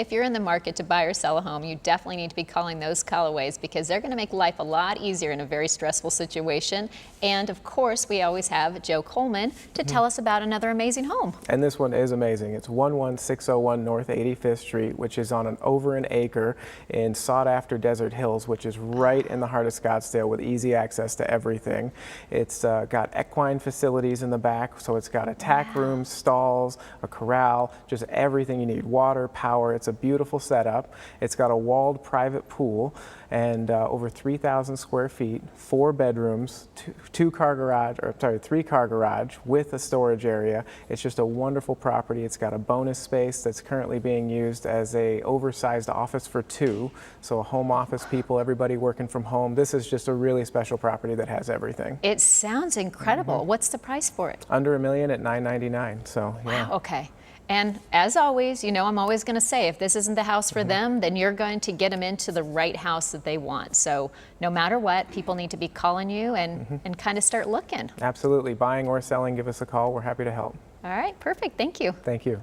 If you're in the market to buy or sell a home, you definitely need to be calling those Callaways because they're going to make life a lot easier in a very stressful situation. And of course, we always have Joe Coleman to tell us about another amazing home. And this one is amazing. It's 11601 North 85th Street, which is on over an acre in sought-after Desert Hills, which is right in the heart of Scottsdale with easy access to everything. It's got equine facilities in the back, so it's got a tack room, stalls, a corral, just everything you need, water, power. It's a beautiful setup. It's got a walled private pool and over 3,000 square feet, 4 bedrooms, 3-car garage with a storage area. It's just a wonderful property. It's got a bonus space that's currently being used as a oversized office for 2. So a home office people, everybody working from home. This is just a really special property that has everything. It sounds incredible. What's the price for it? Under $1 million at $999. So yeah. Wow, okay. And as always, you know, I'm always going to say, if this isn't the house for them, then you're going to get them into the right house that they want. So no matter what, people need to be calling you and kind of start looking. Absolutely. Buying or selling, give us a call. We're happy to help. All right, perfect. Thank you. Thank you.